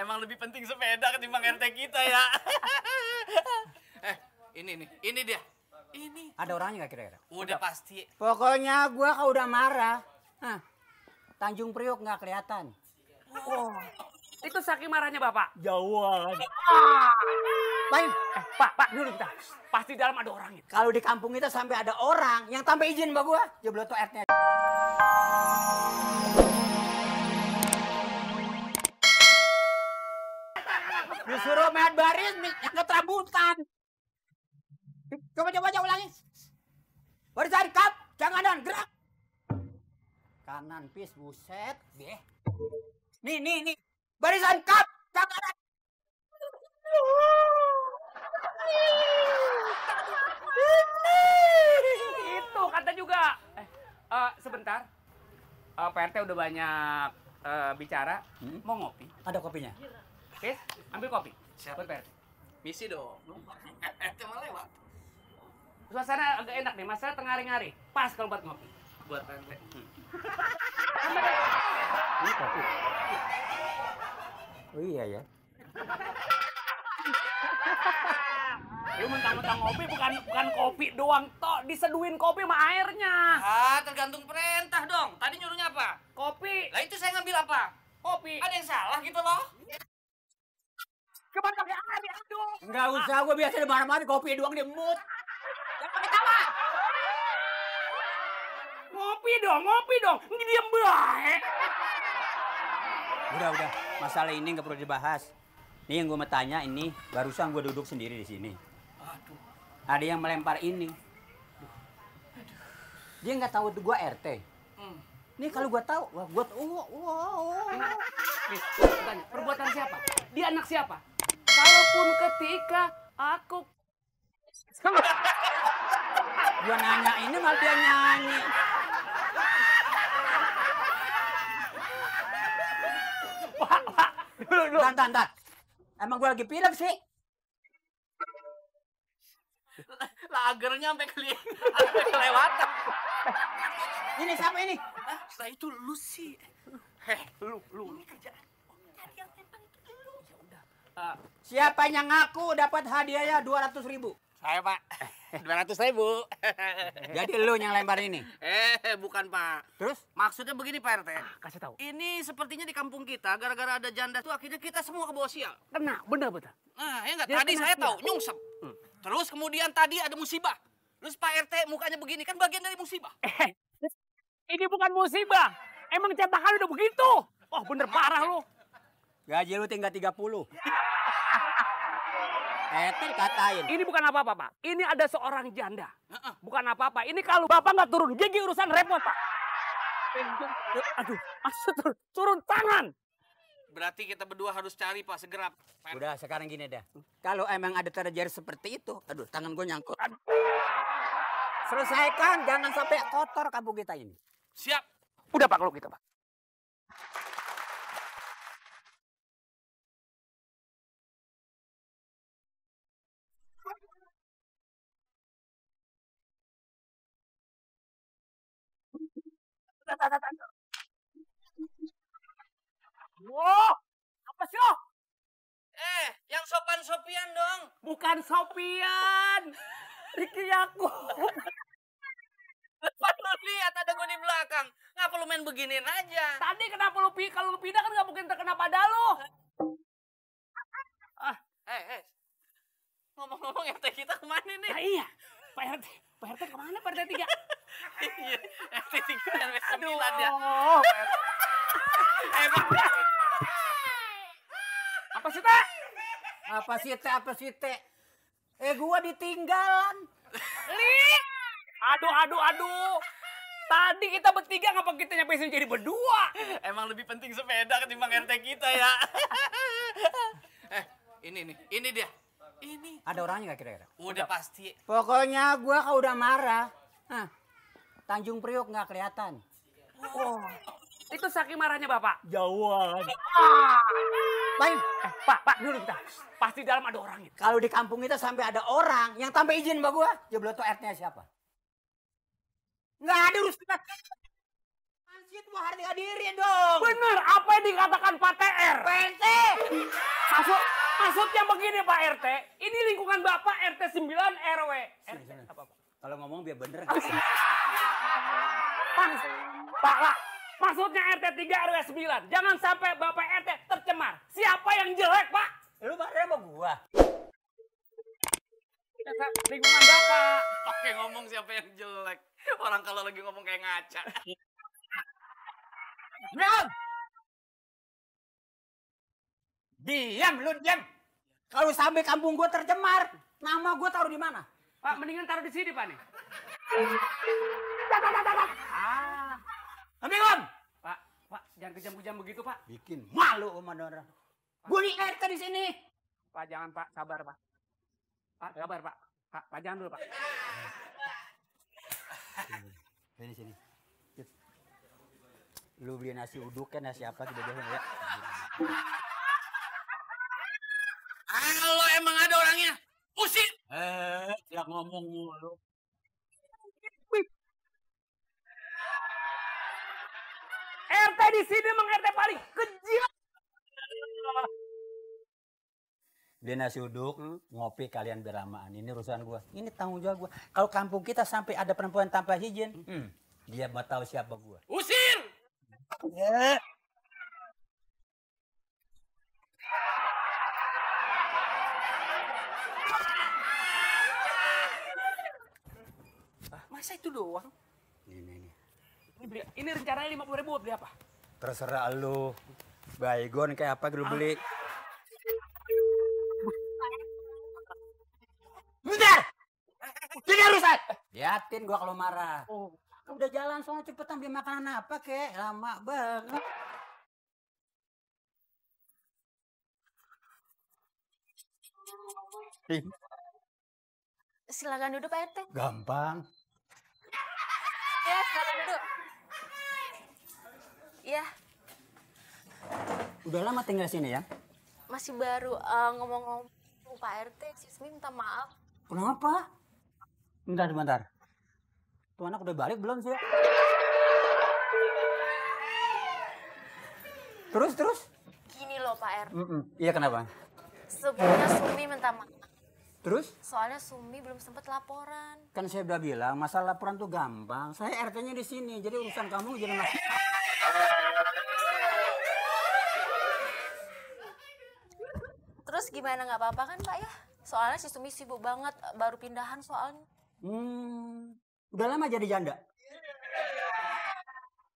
Emang lebih penting sepeda ketimbang RT kita ya. Ini dia. Ini. Ada orangnya nggak kira-kira? Udah pasti. Pokoknya gua kalau udah marah, Tanjung Priok nggak kelihatan. Oh, itu saking marahnya Bapak. Jauhan. Baik, Pak, dulu kita. Pasti dalam ada orang itu. kalau di kampung kita sampai ada orang yang tanpa izin sama gua, jeblok tuh RT. Disuruh mehat baris, yang keterambutan. Coba ulangi. Barisan kap, jangan kanan, gerak. Kanan pis, buset, deh. Nih. Barisan kap, jangan kanan. Itu kata juga. Sebentar. Pak RT udah banyak bicara. Mau ngopi? Ada kopinya. Oke, ambil kopi. Siap. Buat Pak RT. Misi dong. RT malah lewat. Suasana agak enak nih, masalah tengah hari-hari. Pas kalau buat ngopi. Buat RT. Ini kopi. Oh iya ya. Lu mentang-mentang ngopi bukan kopi doang toh, diseduhin kopi sama airnya. Tergantung perintah dong. Tadi nyuruhnya apa? Kopi, Lah itu saya ngambil apa? kopi. Ada yang salah gitu loh. Coba pakai air diaduk. Enggak usah, gua biasa di mana-mana kopi doang di mood. Jangan pakai tawa. Ngopi dong. Ini diem baik. Udah. Masalah ini nggak perlu dibahas. Nih yang gue mau tanya ini, barusan gue duduk sendiri di sini. Aduh. Ada yang melempar ini. Dia nggak tahu gue RT. Nih kalau gue tahu, wah gue Nih, tanya, perbuatan siapa? Dia anak siapa? Kalaupun ketika aku... Gue nanya ini malah dia nyanyi. Pak, dulu. Tan. Emang gue lagi pilek sih? Lagernya sampai kelewatan. Ini siapa ini? Lah itu lu sih. Lu. Ini kerjaan. Tadi yang tentang itu lu. Ya udah. Siapa yang ngaku dapat hadiahnya 200.000? Saya Pak. 200.000. Jadi lu yang lempar ini? Bukan Pak. Terus? Maksudnya begini Pak RT. Kasih tahu. Ini sepertinya di kampung kita gara-gara ada janda tuh akhirnya kita semua ke bawah sial. Kena, bener. Nah, ya enggak Dia tadi kena saya sial. tahu nyungsep. Terus kemudian tadi ada musibah. Terus Pak RT mukanya begini kan bagian dari musibah. Ini bukan musibah. Emang cetakan udah begitu. Oh bener parah lu. Gaji lu tinggal 30. Katain. Ini bukan apa-apa, Pak. Ini ada seorang janda. Bukan apa-apa. Ini kalau Bapak nggak turun gigi urusan repot, Pak. Aduh, maksud turun tangan. Berarti kita berdua harus cari Pak segera. Udah sekarang gini dah. Kalau emang ada terjadi seperti itu, aduh tangan gue nyangkut. Selesaikan, jangan sampai kotor kampung kita ini. Siap. Udah Pak kalau gitu, Pak. Wow, apa sih lo? Yang sopan-sopian dong. Bukan Sopian. Ricky Yaku. Depan lu lihat ada gue di belakang. Ngapa lu main beginiin aja? Tadi kenapa lu kalau lu pindah kan nggak mungkin terkena pada lu. Ngomong-ngomong RT kita kemana nih? Nah iya, Pak RT kemana Pak RT 3? Iya, RT 3 dan RT 9 ya. Oh, Emang apa sih, Teh? Apa sih, Teh? Gua ditinggalan. Lik! Aduh. Tadi kita bertiga, ngapa kita nyampe sini jadi berdua? emang lebih penting sepeda ketimbang RT kita ya. Ini dia. Ini. Ada orangnya nggak kira-kira? Udah pasti. Pokoknya gua kalau udah marah, Tanjung Priok nggak kelihatan. Oh, itu saking marahnya Bapak. Jauhan. Baik, Pak, dulu kita. Pasti dalam ada orang itu. kalau di kampung kita sampai ada orang yang tanpa izin sama gua, jeblok tuh RT siapa? Nggak ada urusan. Anjir, 2 hari jaga diri dong. Bener, apa yang dikatakan Pak TR? PNT. Maksudnya begini Pak RT, ini lingkungan Bapak RT 9 RW. RT apa Pak? Kalau ngomong biar bener. Pak, maksudnya RT 3 RW 9. Jangan sampai Bapak RT tercemar. Siapa yang jelek, Pak? Lu marah sama gua. Lingkungan Bapak. Oke, ngomong siapa yang jelek. Orang kalau lagi ngomong kayak ngaca. Diam lu, diam. Kalau sampai kampung gua tercemar, nama gua taruh di mana? Pak, mendingan taruh di sini, Pak nih. Amingon. Pak, jangan kejam-kejam begitu, Pak. Bikin malu sama orang. Gua nih RT di sini. Pak, jangan, Pak. Sabar, Pak. Pak, sabar, Pak. Pak, jangan dulu, Pak. Sini. Lu beli nasi uduk kan, nasi apa gitu ya. Kalau emang ada orangnya, usir. Yang ngomong mulu. RT di sini emang RT paling kejam. Beli nasi uduk, ngopi kalian beramaan. Ini urusan gua. Ini tanggung jawab gua. Kalau kampung kita sampai ada perempuan tanpa izin, dia mau tahu siapa gua. Usir. Masa itu doang? Ini. Ini rencananya 50.000 beli apa? Terserah lu. Baygon kayak apa lu beli. Bentar! Jadi urusan! Liatin gua kalau marah. Oh. Udah jalan soalnya cepetan beli makanan apa kek. Lama banget. Silakan duduk Pak RT. Gampang. Ya, silakan duduk. Ya, Udah lama tinggal sini ya? masih baru ngomong-ngomong Pak RT, Sismi minta maaf. Kenapa? Bentar. Tuh anak udah balik belum sih? Terus? Gini loh Pak RT, Iya kenapa? sebelumnya Sumi minta maaf. Terus? Soalnya Sumi belum sempat laporan. Kan saya udah bilang masalah laporan tuh gampang. Saya RT-nya di sini, jadi urusan kamu jangan masuk. Terus gimana, nggak apa-apa kan Pak ya? Soalnya si Sumi sibuk banget, baru pindahan soalnya. Udah lama jadi janda.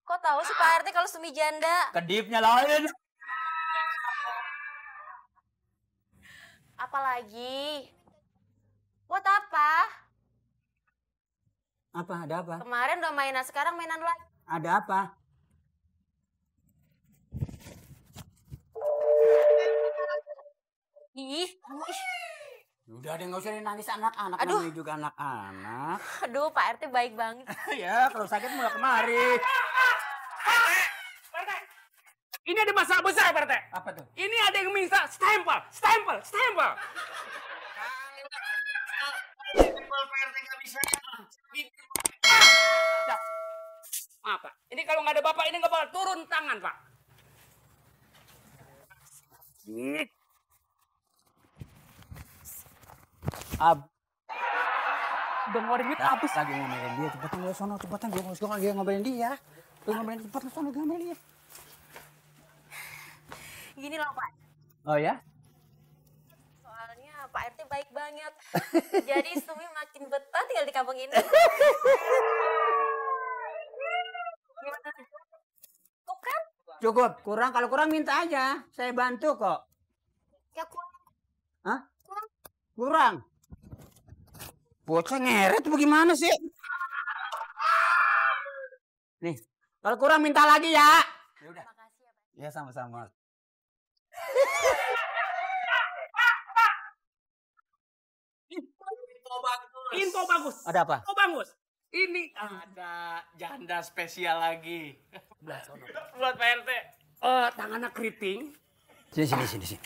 Kok tahu sih Pak RT kalau Sumi janda? Kedipnya lain. Apalagi? Buat apa? Apa? Ada apa? Kemarin udah mainan, sekarang mainan lagi. Ada apa? Ih, kamu ih. Udah deh nggak usah nangis anak-anak. Aduh. Namanya juga anak-anak. Aduh, Pak RT baik banget. Ya kalau sakit mulai kemari. Pak RT, ini ada masalah besar Pak RT. Apa tuh? Ini ada yang minta stempel. Maaf Pak, ini kalau nggak ada Bapak ini nggak bakal turun tangan Pak. Udah ngeluarin duit habis. Lagi ngomelin dia, cepetan gue sono, cepetan gue lagi ngomelin dia. Gue ngomelin cepetan sono, gue ngomelin dia. Gini loh Pak, Oh ya? soalnya Pak RT baik banget. Jadi Sumi makin betah tinggal di kampung ini. Gimana? Cukup kan? Cukup, kurang kalau kurang minta aja. Saya bantu kok. Ya kurang. Hah? Kurang. Kurang. Bocah ngeret bagaimana sih? Nih, kalau kurang minta lagi ya. Ya udah. Makasih ya Pak. Ya sama-sama. Info bagus. Ada apa? Info bagus. Ini Ada janda spesial lagi. buat Pak RT. Tangannya keriting. Sini.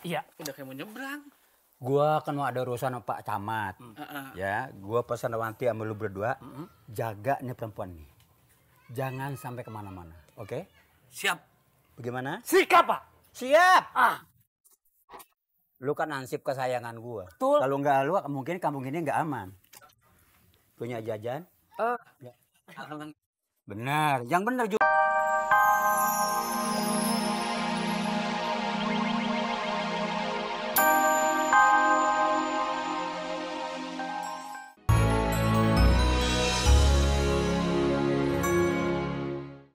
Iya. Udah kayak mau nyebrang. Gua kan mau ada urusan sama Pak Camat. Ya, gua pesan Wanti sama lu berdua jaga nih perempuan nih. Jangan sampai kemana-mana, oke? Siap. Bagaimana? Sikap, Pak. Siap. Ah, Lu kan ansip kesayangan gua. Betul. Kalau nggak lu, mungkin kampung ini nggak aman. Punya jajan? eh, Benar, yang benar juga.